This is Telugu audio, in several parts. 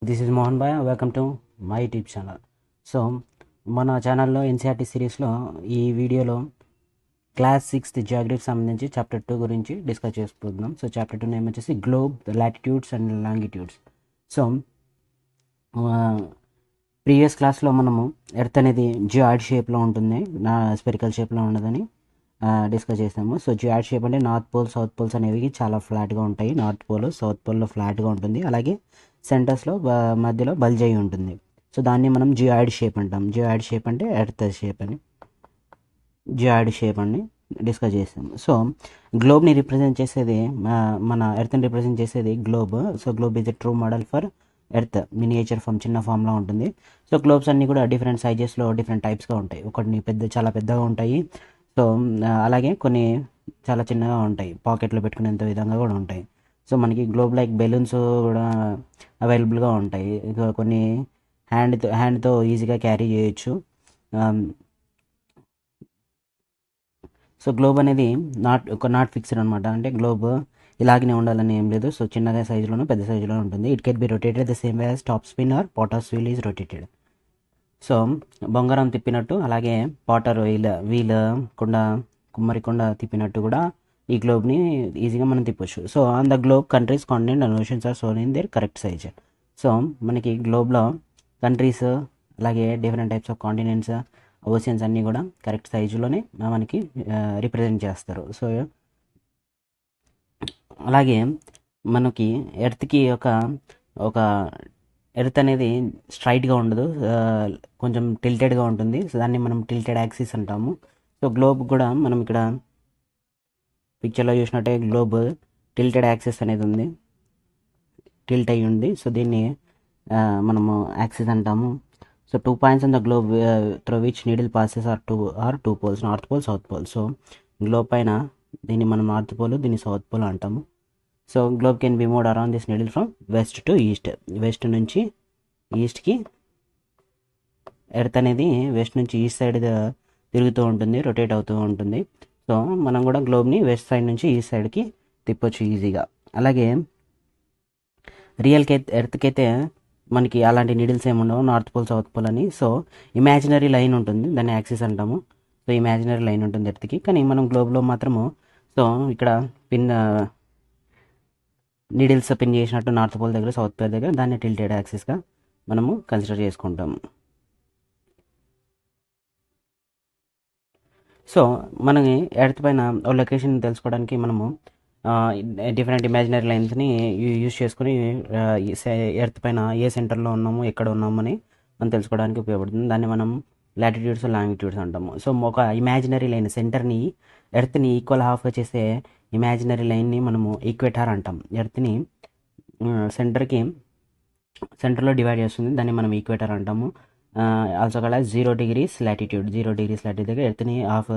This is Mohan Bhai, welcome to my YouTube channel. So మన ఛానల్లో ఎన్సీఆర్టీ సిరీస్లో ఈ వీడియోలో క్లాస్ 6th జియోగ్రఫీకి సంబంధించి చాప్టర్ 2 గురించి డిస్కస్ చేసుకుందాం. సో చాప్టర్ 2 నేమ్ వచ్చేసి globe, latitudes and longitudes. So previous క్లాస్లో మనము ఎర్త్ అనేది జియాయిడ్ షేప్లో ఉంటుంది, స్పెరికల్ షేప్లో ఉండదని డిస్కస్ చేసాము. సో జియాయిడ్ షేప్ అంటే నార్త్ పోల్, సౌత్ పోల్స్ అనేవి చాలా ఫ్లాట్గా ఉంటాయి. నార్త్ పోల్, సౌత్ పోల్లో ఫ్లాట్గా ఉంటుంది. అలాగే సెంటర్స్లో మధ్యలో బల్జ్ అయి ఉంటుంది. సో దాన్ని మనం జియాయిడ్ షేప్ అంటాం. జియాయిడ్ షేప్ అంటే ఎర్త్ షేప్ అని, జియాయిడ్ షేప్ అని డిస్కస్ చేసాము. సో గ్లోబ్ని రిప్రజెంట్ చేసేది, మన ఎర్త్ని రిప్రజెంట్ చేసేది globe. So globe is a true model for earth. Miniature form, చిన్న ఫామ్లో ఉంటుంది. సో గ్లోబ్స్ అన్నీ కూడా డిఫరెంట్ సైజెస్లో డిఫరెంట్ టైప్స్గా ఉంటాయి. ఒకటి చాలా పెద్దగా ఉంటాయి. సో అలాగే కొన్ని చాలా చిన్నగా ఉంటాయి, పాకెట్లో పెట్టుకునేంత విధంగా కూడా ఉంటాయి. సో మనకి గ్లోబ్ లైక్ బెలూన్స్ కూడా అవైలబుల్గా ఉంటాయి. కొన్ని హ్యాండ్తో ఈజీగా క్యారీ చేయొచ్చు. సో గ్లోబ్ అనేది నాట్ ఫిక్స్డ్ అనమాట. అంటే గ్లోబ్ ఇలాగనే ఉండాలని ఏం లేదు. సో చిన్నగా సైజులోనూ పెద్ద సైజులోనూ ఉంటుంది. It can be rotated the same way as top spin or potter's wheel is rotated. So బొంగరం తిప్పినట్టు, అలాగే పాటర్ వీల్ కుమ్మరి కుండ తిప్పినట్టు కూడా ఈ గ్లోబ్ని ఈజీగా మనం తిప్పొచ్చు. So on the globe countries, continent and oceans are shown in their correct size. So మనకి గ్లోబ్లో కంట్రీస్, అలాగే different types of continents, oceans అన్నీ కూడా కరెక్ట్ సైజులోనే మనకి రిప్రజెంట్ చేస్తారు. సో అలాగే మనకి ఎర్త్కి ఒక ఎర్త్ అనేది స్ట్రైట్గా ఉండదు, కొంచెం టిల్టెడ్గా ఉంటుంది. సో దాన్ని మనం టిల్టెడ్ యాక్సిస్ అంటాము. సో గ్లోబ్ కూడా మనం ఇక్కడ పిక్చర్లో చూసినట్టే గ్లోబ్ టిల్టెడ్ యాక్సిస్ అనేది ఉంది, టిల్ట్ అయ్యి ఉంది. సో దీన్ని మనము యాక్సిస్ అంటాము. So 2 points on the globe through which needle passes are two poles, north pole, south pole. So globe పైన దీన్ని మనం నార్త్ పోల్, దీన్ని సౌత్ పోల్ అంటాము. So globe can be moved around this needle from west to east. West నుంచి ఈస్ట్కి ఎర్త్ అనేది వెస్ట్ నుంచి ఈస్ట్ సైడ్ తిరుగుతూ ఉంటుంది, రొటేట్ అవుతూ ఉంటుంది. సో మనం కూడా గ్లోబ్ని వెస్ట్ సైడ్ నుంచి ఈస్ట్ సైడ్కి తిప్పొచ్చు ఈజీగా. అలాగే ఎర్త్కి అయితే మనకి అలాంటి నీడిల్స్ ఏమి ఉండవు, నార్త్ పోల్, సౌత్ పోల్ అని. సో ఇమాజినరీ లైన్ ఉంటుంది, దాన్ని యాక్సిస్ అంటాము. సో ఇమాజినరీ లైన్ ఉంటుంది ఎర్త్కి. కానీ మనం గ్లోబ్లో మాత్రము సో ఇక్కడ నీడిల్స్ పిన్ చేసినట్టు నార్త్ పోల్ దగ్గర, సౌత్ పోల్ దగ్గర దాన్ని టిల్టెడ్ యాక్సిస్గా మనము కన్సిడర్ చేసుకుంటాము. సో మనకి ఎర్త్ పైన లొకేషన్ తెలుసుకోవడానికి మనము డిఫరెంట్ ఇమాజినరీ లైన్స్ని యూజ్ చేసుకుని ఎర్త్ పైన ఏ సెంటర్లో ఉన్నాము, ఎక్కడ ఉన్నామని మనం తెలుసుకోవడానికి ఉపయోగపడుతుంది. దాన్ని మనం లాటిట్యూడ్స్, లాంగిట్యూడ్స్ అంటాము. సో ఒక ఇమాజినరీ లైన్ సెంటర్ని, ఎర్త్ని ఈక్వల్ హాఫ్గా చేసే ఇమాజినరీ లైన్ని మనము ఈక్వేటర్ అంటాం. ఎర్త్ని సెంటర్లో డివైడ్ చేస్తుంది, దాన్ని మనం ఈక్వేటర్ అంటాము. Also called 0 degrees latitude. 0 degrees latitude దగ్గర ఎర్త్ని హాఫ్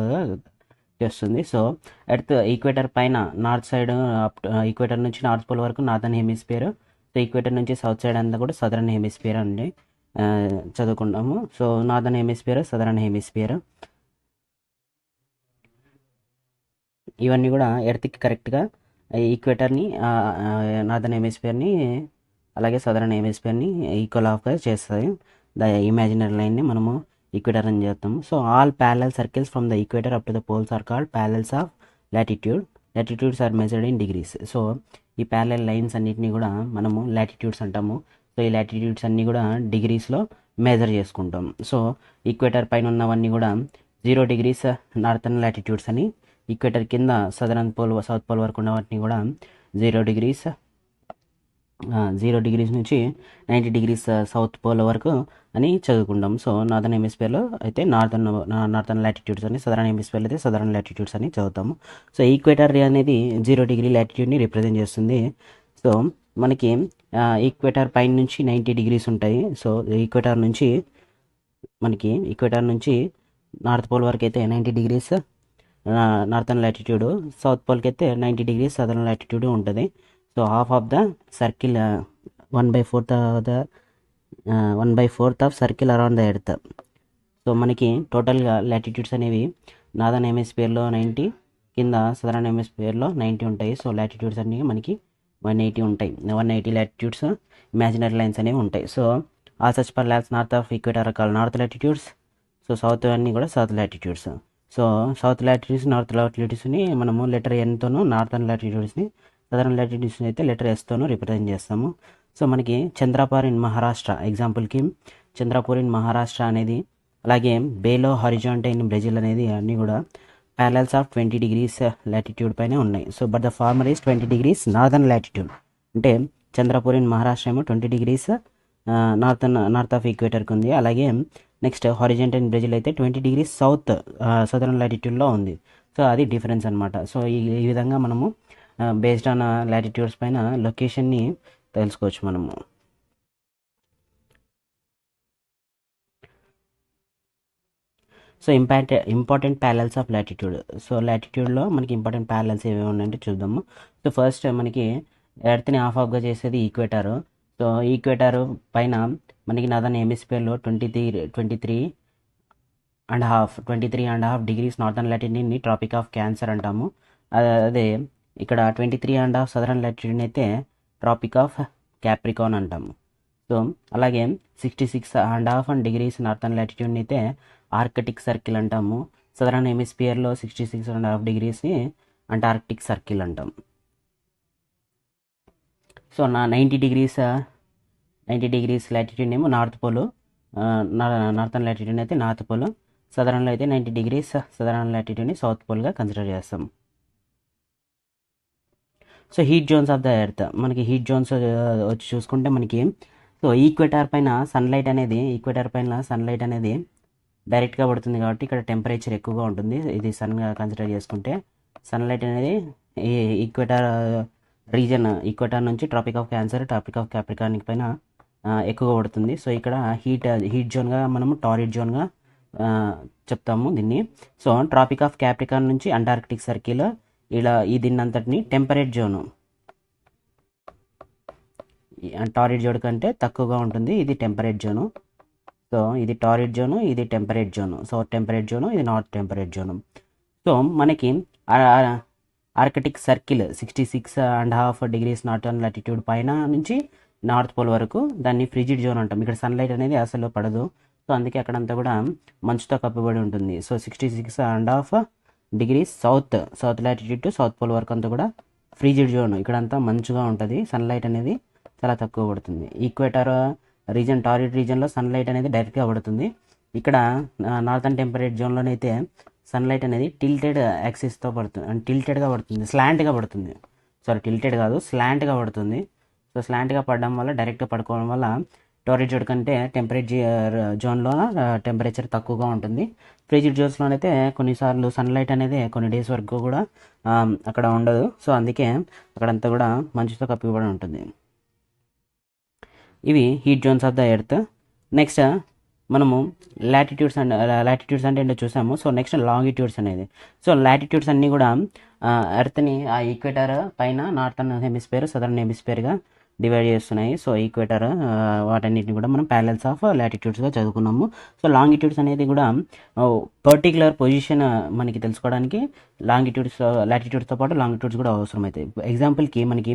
చేస్తుంది. సో ఎర్త్ ఈక్వేటర్ పైన నార్త్ సైడ్, ఈక్వేటర్ నుంచి నార్త్ పోల్ వరకు నార్థన్ హెమిస్ఫియర్. సో ఈక్వేటర్ నుంచి సౌత్ సైడ్ అంతా కూడా సదరన్ హెమిస్ఫియర్ అండి చదువుకుంటాము. So northern hemisphere, southern hemisphere, ఇవన్నీ కూడా ఎర్త్కి కరెక్ట్గా ఈక్వేటర్ని, నార్థన్ హెమిస్ఫియర్ని, అలాగే సదరన్ హెమిస్ఫియర్ని ఈక్వల్ హాఫ్గా చేస్తాయి. ద ఇమాజినరీ లైన్ని మనము ఈక్వేటర్ అని చేస్తాము. So all parallel circles from the equator up to the poles are called parallels of latitude. Latitudes are measured in degrees. So ఈ ప్యారలల్ లైన్స్ అన్నిటినీ కూడా మనము లాటిట్యూడ్స్ అంటాము. సో ఈ లాటిట్యూడ్స్ అన్నీ కూడా డిగ్రీస్లో మెజర్ చేసుకుంటాం. సో ఈక్వేటర్ పైన ఉన్నవన్నీ కూడా 0 degrees నార్థన్ లాటిట్యూడ్స్ అని, ఈక్వేటర్ కింద సదరన్ పోల్, సౌత్ పోల్ వరకు ఉన్న వాటిని కూడా 0 degrees నుంచి 90 degrees సౌత్ పోల్ వరకు అని చదువుకుంటాం. సో నార్థన్ హెమిస్ఫియర్లో అయితే నార్థన్ లాటిట్యూడ్స్ అని, సదరన్ హెమిస్ఫియర్లో అయితే సదరన్ లాటిట్యూడ్స్ అని చదువుతాము. సో ఈక్వేటర్ అనేది 0 degree లాటిట్యూడ్ని రిప్రజెంట్ చేస్తుంది. సో మనకి ఈక్వేటర్ పైన నుంచి 90 degrees ఉంటాయి. సో ఈక్వేటర్ నుంచి నార్త్ పోల్ వరకు అయితే 90 degrees నార్థన్ లాటిట్యూడ్, సౌత్ పోల్కి అయితే 90 degrees సదరన్ లాటిట్యూడ్ ఉంటుంది. So half of the circle, 1/4 of circle around the earth. So మనకి టోటల్గా లాటిట్యూడ్స్ అనేవి నార్థన్ హెమిస్ఫియర్లో 90, కింద సదరన్ హెమిస్ఫియర్లో 90 ఉంటాయి. సో లాటిట్యూడ్స్ అన్నీ మనకి 180 ఉంటాయి. 180 లాటిట్యూడ్స్ ఇమాజినరీ లైన్స్ అనేవి ఉంటాయి. So all such parallels north of equator are called north latitudes. So south అన్నీ కూడా south latitudes. So south latitudes north లాటిట్యూడ్స్ని మనము లెటర్ ఎన్తోనూ, నార్థన్ లాటిట్యూడ్స్ని సదరన్ లాటిట్యూడ్స్ని అయితే లెటర్ ఎస్తోనూ రిప్రజెంట్ చేస్తాము. సో మనకి చంద్రపూర్ ఇన్ మహారాష్ట్ర, ఎగ్జాంపుల్కి చంద్రపూర్ ఇన్ మహారాష్ట్ర అనేది, అలాగే బేలో హారిజాంటే ఇన్ బ్రెజిల్ అనేది అన్నీ కూడా ప్యారలల్స్ ఆఫ్ 20 degrees లాటిట్యూడ్ పైన ఉన్నాయి. So but the former is 20 degrees northern latitude. అంటే చంద్రపూర్ ఇన్ మహారాష్ట్ర ఏమో 20 degrees నార్త్ ఆఫ్ ఈక్వేటర్కి ఉంది. అలాగే నెక్స్ట్ హారిజాంటల్ ఇన్ బ్రెజిల్ అయితే 20 degrees సదరన్ లాటిట్యూడ్లో ఉంది. సో అది డిఫరెన్స్ అనమాట. సో ఈ విధంగా మనము బేస్డ్ ఆన్ లాటిట్యూడ్స్ పైన లొకేషన్ని తెలుసుకోవచ్చు మనము. So important parallels of latitude. So లాటిట్యూడ్లో మనకి ఇంపార్టెంట్ ప్యారలల్స్ ఏమేమి ఉన్నాయంటే చూద్దాము. సో ఫస్ట్ మనకి ఎర్త్ని ఆఫ్గా చేసేది ఈక్వేటర్. సో ఈక్వేటర్ పైన మనకి నార్దర్న్ హెమిస్ఫియర్లో 23.5 degrees నార్థర్న్ లాటిట్యూడ్ని ట్రాపిక్ ఆఫ్ క్యాన్సర్ అంటాము. అదే ఇక్కడ 23.5 సదరన్ లాటిట్యూడ్ని అయితే ట్రాపిక్ ఆఫ్ క్యాప్రికాన్ అంటాము. సో అలాగే 66.5 degrees నార్థర్న్ లాటిట్యూడ్ని అయితే ఆర్కిటిక్ సర్కిల్ అంటాము. సదరన్ హెమిస్ఫియర్లో 66.5 degreesని అంటార్కిటిక్ సర్కిల్ అంటాం. సో 90 degrees లాటిట్యూడ్ ఏమో నార్త్ పోల్, నార్థన్ లాటిట్యూడ్ అయితే నార్త్ పోల్. సదరన్లో అయితే 90 degrees సదరన్ లాటిట్యూడ్ని సౌత్ పోల్గా కన్సిడర్ చేస్తాం. So heat zones of the earth, మనకి హీట్ జోన్స్ వచ్చి చూసుకుంటే మనకి సో ఈక్వేటర్ పైన సన్లైట్ అనేది డైరెక్ట్గా పడుతుంది కాబట్టి ఇక్కడ టెంపరేచర్ ఎక్కువగా ఉంటుంది. ఇది సన్గా కన్సిడర్ చేసుకుంటే సన్లైట్ అనేది ఈ ఈక్వేటర్ నుంచి tropic of cancer, tropic of capricorn పైన ఎక్కువగా పడుతుంది. సో ఇక్కడ హీట్ జోన్గా మనము టారిడ్ జోన్గా చెప్తాము దీన్ని. సో ట్రాపిక్ ఆఫ్ క్యాప్రికాన్ నుంచి అంటార్కిటిక్ సర్కిల్ ఇలా దీన్నంతటిని టెంపరేట్ జోను, టారిడ్ జోన్ కంటే తక్కువగా ఉంటుంది. ఇది టెంపరేట్ జోను. సో ఇది టారిడ్ జోను, ఇది temperate zone. So temperate zone, ఇది నార్త్ టెంపరేట్ జోను. సో మనకి Arctic circle 66.5 degrees northern latitude పైన నుంచి నార్త్ పోల్ వరకు దాన్ని ఫ్రిజిడ్ జోన్ అంటాం. ఇక్కడ సన్లైట్ అనేది అసలు పడదు. సో అందుకే అక్కడంతా కూడా మంచుతో కప్పబడి ఉంటుంది. So 66.5 degrees south latitude to south pole వరకు అంతా కూడా ఫ్రిజిడ్ జోన్. ఇక్కడంతా మంచుగా ఉంటుంది, సన్లైట్ అనేది చాలా తక్కువ పడుతుంది. ఈక్వేటర్ రీజన్, టారిడ్ రీజన్లో సన్లైట్ అనేది డైరెక్ట్గా పడుతుంది. ఇక్కడ నార్థన్ టెంపరేట్ జోన్లోనైతే సన్లైట్ అనేది టిల్టెడ్ యాక్సిస్తో పడుతుంది, అంటే టిల్టెడ్గా పడుతుంది, స్లాంట్గా పడుతుంది. టిల్టెడ్ కాదు, స్లాంట్గా పడుతుంది. సో స్లాంట్గా పడడం వల్ల, డైరెక్ట్గా పడుకోవడం వల్ల టారిడ్ జోన్ కంటే టెంపరేచర్ జోన్లో టెంపరేచర్ తక్కువగా ఉంటుంది. ఫ్రిజిడ్ జోన్స్లోనైతే కొన్నిసార్లు సన్లైట్ అనేది కొన్ని డేస్ వరకు కూడా అక్కడ ఉండదు. సో అందుకే అక్కడంతా కూడా మంచుతో కప్పిబడి ఉంటుంది. ఇవి heat zones of the earth. Next మనము లాటిట్యూడ్స్ అంటే ఏంటో చూసాము. సో నెక్స్ట్ లాంగిట్యూడ్స్ అనేది. సో లాటిట్యూడ్స్ అన్నీ కూడా ఎర్త్ని ఆ ఈక్వేటర్ పైన నార్థన్ హెమిస్ఫియర్, సదర్న్ హెమిస్ఫియర్గా డివైడ్ చేస్తున్నాయి. సో ఈక్వేటర్ వాటన్నిటిని కూడా మనం ప్యారలల్స్ ఆఫ్ లాటిట్యూడ్స్గా చదువుకున్నాము. సో లాంగిట్యూడ్స్ అనేది కూడా పర్టికులర్ పొజిషన్ మనకి తెలుసుకోవడానికి లాటిట్యూడ్స్తో పాటు లాంగిట్యూడ్స్ కూడా అవసరం అవుతాయి. ఎగ్జాంపుల్కి మనకి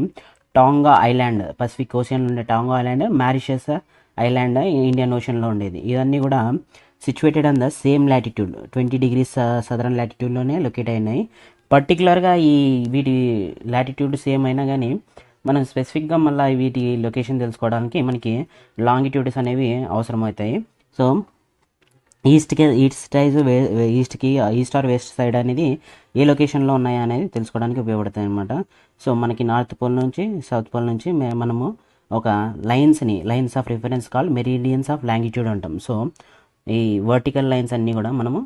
టాంగా ఐలాండ్, పసిఫిక్ ఓషన్లో ఉండే Tonga island, Mauritius island Indian ఓషన్లో ఉండేది. ఇవన్నీ కూడా situated on the same latitude 20 degrees southern లాటిట్యూడ్లోనే లొకేట్ అయినాయి. పర్టికులర్గా వీటి లాటిట్యూడ్ సేమ్ అయినా కానీ మనం స్పెసిఫిక్గా మళ్ళీ వీటి లొకేషన్ తెలుసుకోవడానికి మనకి లాంగిట్యూడ్స్ అనేవి అవసరమవుతాయి. So east or west side అనేది ఏ లొకేషన్లో ఉన్నాయా అనేది తెలుసుకోవడానికి ఉపయోగపడతాయి అనమాట. సో మనకి నార్త్ పోల్ నుంచి సౌత్ పోల్ నుంచి మనము ఒక lines of reference called meridians of longitude అంటాం. సో ఈ వర్టికల్ లైన్స్ అన్నీ కూడా మనము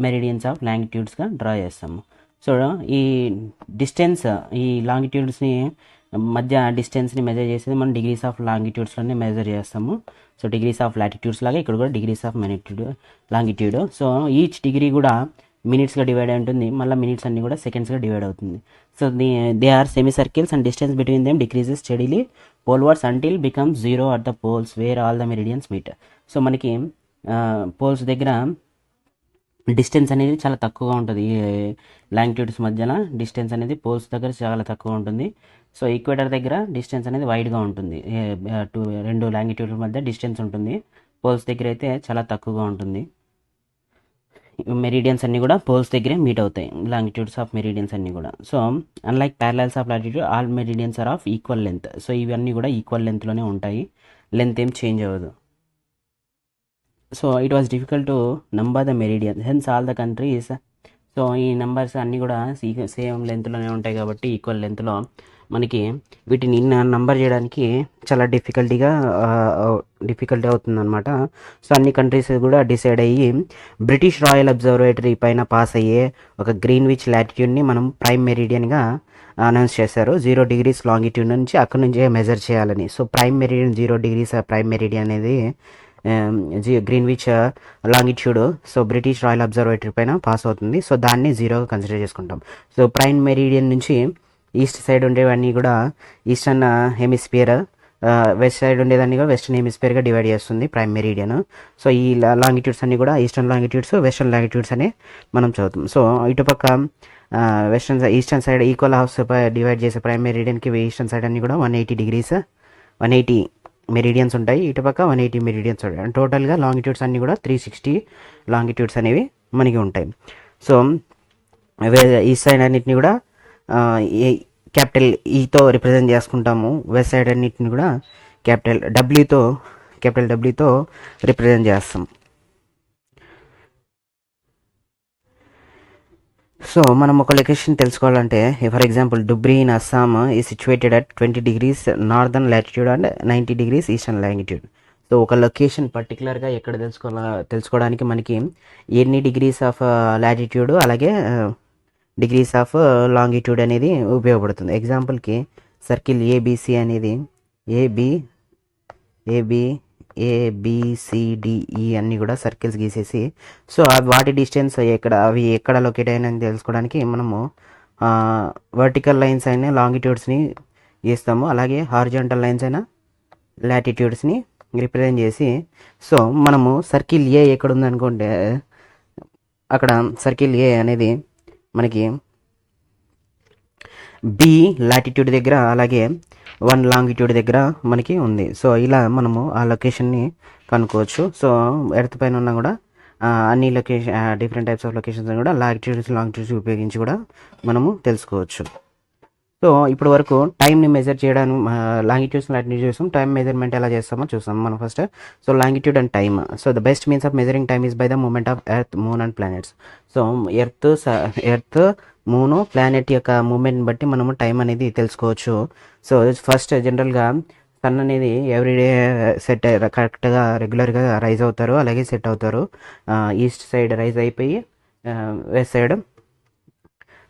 మెరిడియన్స్ ఆఫ్ లాంగిట్యూడ్స్గా డ్రా చేస్తాము. సో ఈ డిస్టెన్స్, ఈ లాంగిట్యూడ్స్ని మధ్య డిస్టెన్స్ని మెజర్ చేసేది మనం డిగ్రీస్ ఆఫ్ లాంగిట్యూడ్స్లోనే మెజర్ చేస్తాము. సో డిగ్రీస్ ఆఫ్ లాటిట్యూడ్స్ లాగా ఇక్కడ కూడా degrees of longitude. So each degree కూడా మినిట్స్గా డివైడ్ అయి ఉంటుంది. మళ్ళీ మినిట్స్ అన్నీ కూడా సెకండ్స్గా డివైడ్ అవుతుంది. So they are semi circles and distance between them decreases steadily polewards until becomes 0 at the poles where all the meridians meet. So మనకి పోల్స్ దగ్గర డిస్టెన్స్ అనేది చాలా తక్కువగా ఉంటుంది. ఈ లాంగిట్యూడ్స్ మధ్యన డిస్టెన్స్ అనేది పోల్స్ దగ్గర చాలా తక్కువ ఉంటుంది. సో ఈక్వేటర్ దగ్గర డిస్టెన్స్ అనేది వైడ్గా ఉంటుంది. రెండు లాంగిట్యూడ్స్ మధ్య డిస్టెన్స్ ఉంటుంది. పోల్స్ దగ్గర అయితే చాలా తక్కువగా ఉంటుంది. మెరిడియన్స్ అన్నీ కూడా పోల్స్ దగ్గరే మీట్ అవుతాయి, లాంగిట్యూడ్స్ ఆఫ్ మెరిడియన్స్ అన్నీ కూడా. So unlike parallels of latitude all meridians are of equal length. So ఇవన్నీ కూడా ఈక్వల్ లెంత్లోనే ఉంటాయి, లెంత్ ఏం చేంజ్ అవ్వదు. So it was difficult to number the meridians hence all the countries. So ఈ నెంబర్స్ అన్నీ కూడా సేమ్ లెంత్లోనే ఉంటాయి కాబట్టి ఈక్వల్ లెంత్లో మనకి వీటిని నంబర్ చేయడానికి చాలా డిఫికల్టీ అవుతుంది అనమాట. సో అన్ని కంట్రీస్ కూడా డిసైడ్ అయ్యి బ్రిటిష్ రాయల్ అబ్జర్వేటరీ పైన పాస్ అయ్యే ఒక గ్రీన్విచ్ లాటిట్యూడ్ని మనం ప్రైమ్ మెరిడియన్గా అనౌన్స్ చేశారు. 0 degrees లాంగిట్యూడ్ నుంచి అక్కడ నుంచే మెజర్ చేయాలని. So prime meridian 0 degrees prime meridian అనేది Greenwich longitude so British royal observatory పైన పాస్ అవుతుంది. సో దాన్ని 0గా కన్సిడర్ చేసుకుంటాం. సో ప్రైమ్ మెరిడియన్ నుంచి ఈస్ట్ సైడ్ ఉండేవన్నీ కూడా ఈస్టర్న్ హెమిస్ఫియర్, వెస్ట్ సైడ్ ఉండేదాన్ని కూడా వెస్టర్న్ హెమిస్ఫియర్గా డివైడ్ చేస్తుంది ప్రైమ్ మెరిడియన్. సో ఈ లాంగిట్యూడ్స్ అన్నీ కూడా ఈస్టర్న్ లాంగిట్యూడ్స్, వెస్టర్న్ లాంగిట్యూడ్స్ అని మనం చదువుతాం. సో ఇటుపక్క western eastern side equal halves divide చేసే ప్రైమ్ మెరిడియన్కి ఈస్టర్న్ సైడ్ అన్ని కూడా 180 degrees 180 మెరిడియన్స్ ఉంటాయి. ఇటుపక్క 180 మెరిడియన్స్ ఉంటాయి. టోటల్గా లాంగిట్యూడ్స్ అన్నీ కూడా 360 లాంగిట్యూడ్స్ అనేవి మనకి ఉంటాయి. సో ఈస్ట్ సైడ్ అన్నిటిని కూడా క్యాపిటల్ ఈతో రిప్రజెంట్ చేసుకుంటాము. వెస్ట్ సైడ్ అన్నిటిని కూడా క్యాపిటల్ డబ్ల్యూతో రిప్రజెంట్ చేస్తాం. సో మనం ఒక లొకేషన్ తెలుసుకోవాలంటే ఫర్ ఎగ్జాంపుల్ డుబ్రీ ఇన్ అస్సాం ఈ situated at 20 degrees northern latitude and 90 degrees eastern longitude. So ఒక లొకేషన్ పర్టికులర్గా ఎక్కడ తెలుసుకోవడానికి మనకి ఎన్ని డిగ్రీస్ ఆఫ్ లాటిట్యూడ్ అలాగే డిగ్రీస్ ఆఫ్ లాంగిట్యూడ్ అనేది ఉపయోగపడుతుంది. ఎగ్జాంపుల్కి సర్కిల్ ఏబిసి అనేది ఏబిసిడిఈ అన్నీ కూడా సర్కిల్స్ గీసేసి సో వాటి డిస్టెన్స్ అవి ఎక్కడ లొకేట్ అయినాయని తెలుసుకోవడానికి మనము వర్టికల్ లైన్స్ అయినా లాంగిట్యూడ్స్ని గీస్తాము, అలాగే హారిజాంటల్ లైన్స్ అయినా లాటిట్యూడ్స్ని రిప్రజెంట్ చేసి సో మనము సర్కిల్ ఏ ఎక్కడ ఉందనుకుంటే అక్కడ సర్కిల్ ఏ అనేది మనకి బి లాటిట్యూడ్ దగ్గర అలాగే 1 లాంగిట్యూడ్ దగ్గర మనకి ఉంది. సో ఇలా మనము ఆ లొకేషన్ని కనుక్కోవచ్చు. సో ఎర్త్ పైన ఉన్నా కూడా అన్ని డిఫరెంట్ టైప్స్ ఆఫ్ లొకేషన్స్ కూడా లాటిట్యూడ్స్ లాంగిట్యూడ్స్ ఉపయోగించి కూడా మనము తెలుసుకోవచ్చు. సో ఇప్పుడు వరకు టైంని మెజర్ చేయడానికి లాంగిట్యూడ్స్ లాటిట్యూడ్స్ టైం మెజర్మెంట్ ఎలా చేస్తామో చూస్తాం మనం first. So longitude and time. So the best means of measuring time is by the moment of earth, moon and planets. So earth moon planet యొక్క మూమెంట్ని బట్టి మనము టైం అనేది తెలుసుకోవచ్చు. సో ఫస్ట్ జనరల్గా సన్ అనేది ఎవ్రీడే కరెక్ట్గా రెగ్యులర్గా రైజ్ అవుతారు, అలాగే సెట్ అవుతారు. ఈస్ట్ సైడ్ రైజ్ అయిపోయి వెస్ట్ సైడ్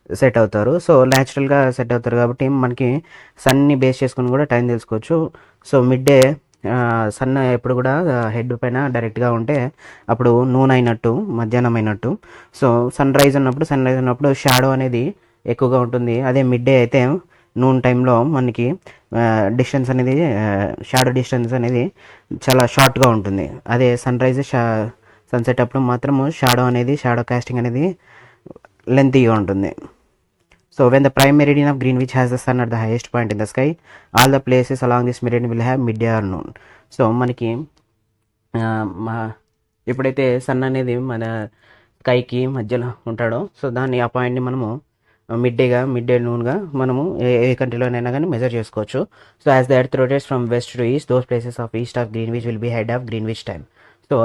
సెట్ అవుతారు. సో న్యాచురల్గా సెట్ అవుతారు కాబట్టి మనకి సన్ని బేస్ చేసుకుని కూడా టైం తెలుసుకోవచ్చు. సో మిడ్ డే సన్ ఎప్పుడు కూడా హెడ్ పైన డైరెక్ట్గా ఉంటే అప్పుడు నూన్ అయినట్టు, మధ్యాహ్నం అయినట్టు. సో సన్ రైజ్ ఉన్నప్పుడు షాడో అనేది ఎక్కువగా ఉంటుంది. అదే మిడ్ డే అయితే నూన్ టైంలో మనకి డిస్టెన్స్ అనేది షాడో డిస్టెన్స్ అనేది చాలా షార్ట్గా ఉంటుంది. అదే సన్ రైజ్ సన్సెట్ అప్పుడు మాత్రము షాడో కాస్టింగ్ అనేది లెంతీగా ఉంటుంది. So when the prime meridian of Greenwich has the sun at the highest point in the sky, all the places along this meridian will have midday or noon. So మనకి ఎప్పుడైతే సన్ అనేది మన స్కైకి మధ్యలో ఉంటాడో సో దాన్ని ఆ పాయింట్ని మనము మిడ్ డే నూన్గా మనము ఏ కంట్రీలోనైనా కానీ మెజర్ చేసుకోవచ్చు. So as the earth rotates from west to east, those places of east of Greenwich will be head of Greenwich time. So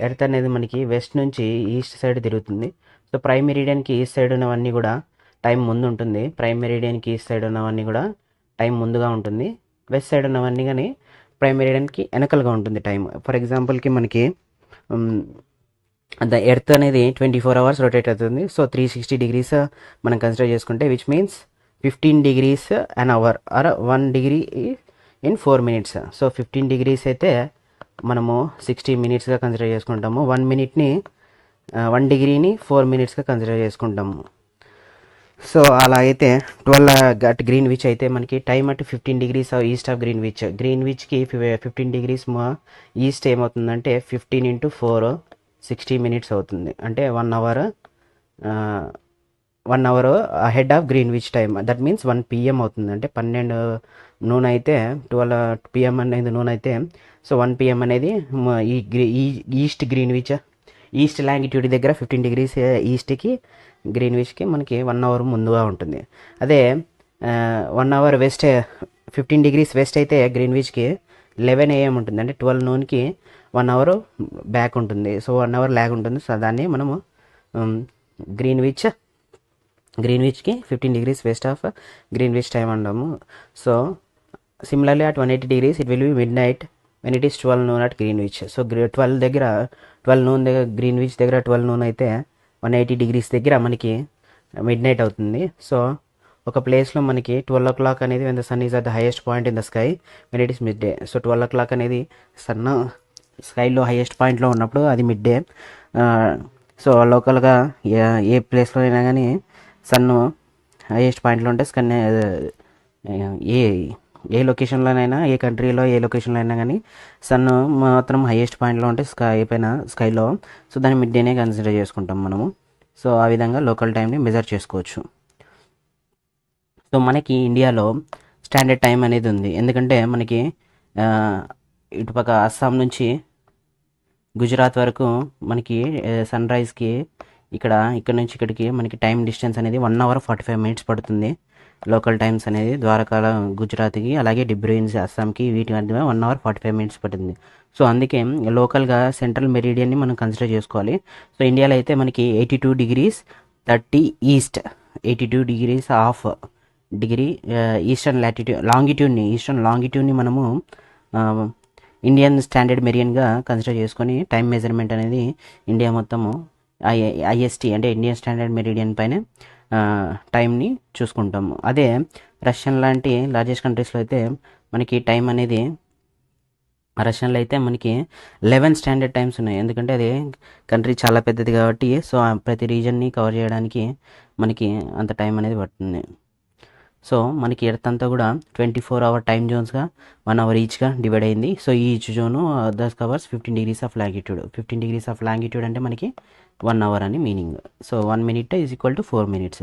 earth అనేది మనకి వెస్ట్ నుంచి ఈస్ట్ సైడ్ తిరుగుతుంది. సో ప్రైమ్ మెరిడియన్కి ఈస్ట్ సైడ్ ఉన్నవన్నీ కూడా టైం ముందు ఉంటుంది, ప్రైమ్ మెరిడియన్కి ఈస్ట్ సైడ్ ఉన్నవన్నీ కూడా టైం ముందుగా ఉంటుంది. వెస్ట్ సైడ్ ఉన్నవన్నీ కానీ ప్రైమ్ మెరిడియన్కి వెనకలుగా ఉంటుంది టైం. ఫర్ ఎగ్జాంపుల్కి మనకి ద ఎర్త్ అనేది 24 hours రొటేట్ అవుతుంది. సో 360 degrees మనం కన్సిడర్ చేసుకుంటే which means 15 degrees an hour or 1 degree in 4 minutes. So 15 degrees అయితే మనము 60 minutesగా కన్సిడర్ చేసుకుంటాము. 1 degree 4 minutesగా కన్సిడర్ చేసుకుంటాము. సో అలా అయితే 12 అట్ గ్రీన్విచ్ అయితే మనకి time at 15 degrees east of గ్రీన్విచ్కి 15 డిగ్రీస్ ఈస్ట్ ఏమవుతుందంటే 15 ఇంటూ 4 60 మినిట్స్ అవుతుంది. అంటే 1 hour 1 hour ahead of Greenwich time. That means 1 PM అవుతుంది. అంటే 12 నూన్ అయితే 12 PM అనేది నూన్ అయితే సో 1 PM అనేది ఈస్ట్ గ్రీన్విచ్ ఈస్ట్ లాంగిట్యూడ్ దగ్గర 15 డిగ్రీస్ ఈస్ట్కి గ్రీన్విచ్కి మనకి 1 అవర్ ముందుగా ఉంటుంది. అదే 1 అవర్ వెస్ట్ 15 డిగ్రీస్ వెస్ట్ అయితే గ్రీన్విచ్కి 11 AM ఉంటుంది. అంటే 12 నూన్కి 1 అవర్ బ్యాక్ ఉంటుంది. సో 1 అవర్ ల్యాగ్ ఉంటుంది. సో దాన్ని మనము గ్రీన్విచ్కి 15 degrees west of Greenwich time అంటాము. So similarly at 180 degrees it will be midnight when it is 12 noon at Greenwich. So 12 noon దగ్గర గ్రీన్విచ్ దగ్గర 12 noon అయితే 180 డిగ్రీస్ దగ్గర మనకి మిడ్ నైట్ అవుతుంది. సో ఒక ప్లేస్లో మనకి 12 o'clock అనేది when the sun is at the highest point in the sky when it is midday. So 12 o'clock అనేది సన్ స్కైలో హైయెస్ట్ పాయింట్లో ఉన్నప్పుడు అది మిడ్ డే. సో లోకల్గా ఏ ప్లేస్లో అయినా కానీ సన్ను హైయెస్ట్ పాయింట్లో ఉంటే ఏ ఏ లొకేషన్లోనైనా ఏ కంట్రీలో ఏ లొకేషన్లో అయినా కానీ సన్ మాత్రం హైయెస్ట్ పాయింట్లో ఉంటే స్కైలో సో దాన్ని మిడ్ డేనే కన్సిడర్ చేసుకుంటాం మనము. సో ఆ విధంగా లోకల్ టైంని మెజర్ చేసుకోవచ్చు. సో మనకి ఇండియాలో స్టాండర్డ్ టైం అనేది ఉంది. ఎందుకంటే మనకి ఇటుపక్క అస్సాం నుంచి గుజరాత్ వరకు మనకి సన్ రైజ్కి ఇక్కడ నుంచి ఇక్కడికి మనకి టైం డిస్టెన్స్ అనేది 1 hour 45 minutes పడుతుంది. లోకల్ టైమ్స్ అనేది ద్వారకాల గుజరాత్కి అలాగే డిబ్రూయిన్స్ అస్సాంకి వీటి మధ్య 1 hour 45 minutes పడుతుంది. సో అందుకే లోకల్గా సెంట్రల్ మెరీడియన్ని మనం కన్సిడర్ చేసుకోవాలి. సో ఇండియాలో అయితే మనకి 82 degrees 30 east 82 degrees half degree eastern eastern లాంగిట్యూడ్ని మనము ఇండియన్ స్టాండర్డ్ మెరియన్గా కన్సిడర్ చేసుకొని టైం మెజర్మెంట్ అనేది ఇండియా మొత్తము ఐఎస్టీ అంటే ఇండియన్ స్టాండర్డ్ మెరీడియన్ పైన టైంని చూసుకుంటాము. అదే రష్యన్ లాంటి లార్జెస్ట్ కంట్రీస్లో అయితే మనకి టైం అనేది రష్యన్లో అయితే మనకి 11 స్టాండర్డ్ టైమ్స్ ఉన్నాయి. ఎందుకంటే అది కంట్రీ చాలా పెద్దది కాబట్టి సో ప్రతి రీజన్ని కవర్ చేయడానికి మనకి అంత టైం అనేది పడుతుంది. సో మనకి ఎర్త్ అంతా కూడా 24 hour టైం జోన్స్గా 1 hour ఈచ్గా డివైడ్ అయింది. So each zone thus covers 15 degrees of longitude. 15 degrees of longitude అంటే మనకి 1 hour అని meaning. So 1 minute is equal to 4 minutes.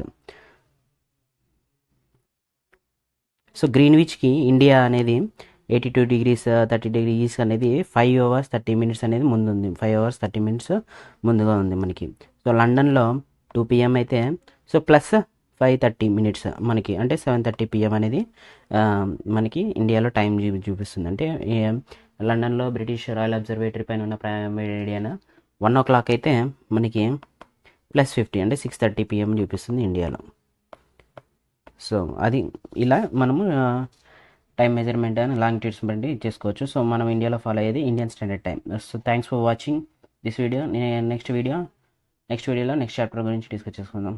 So గ్రీన్విచ్కి ఇండియా అనేది 82 degrees 30 degrees అనేది 5 hours 30 minutes అనేది ముందుంది. 5 hours 30 minutes ముందుగా ఉంది మనకి. సో లండన్లో 2 PM అయితే సో ప్లస్ 5:30 minutes మనకి అంటే 7:30 PM అనేది మనకి ఇండియాలో టైం చూపిస్తుంది. అంటే లండన్లో బ్రిటిష్ రాయల్ అబ్జర్వేటరీ పైన ఉన్న మెరిడియన్ 1 o'clock అయితే మనకి +50 అంటే 6:30 PM చూపిస్తుంది ఇండియాలో. సో అది ఇలా మనము టైం మెజర్మెంట్ అని లాంగిట్యూడ్స్ బట్టి చేసుకోవచ్చు. సో మనం ఇండియాలో ఫాలో అయ్యేది Indian standard time. So thanks for watching this video. Next వీడియోలో నెక్స్ట్ చాప్టర్ గురించి డిస్కస్ చేసుకుందాం.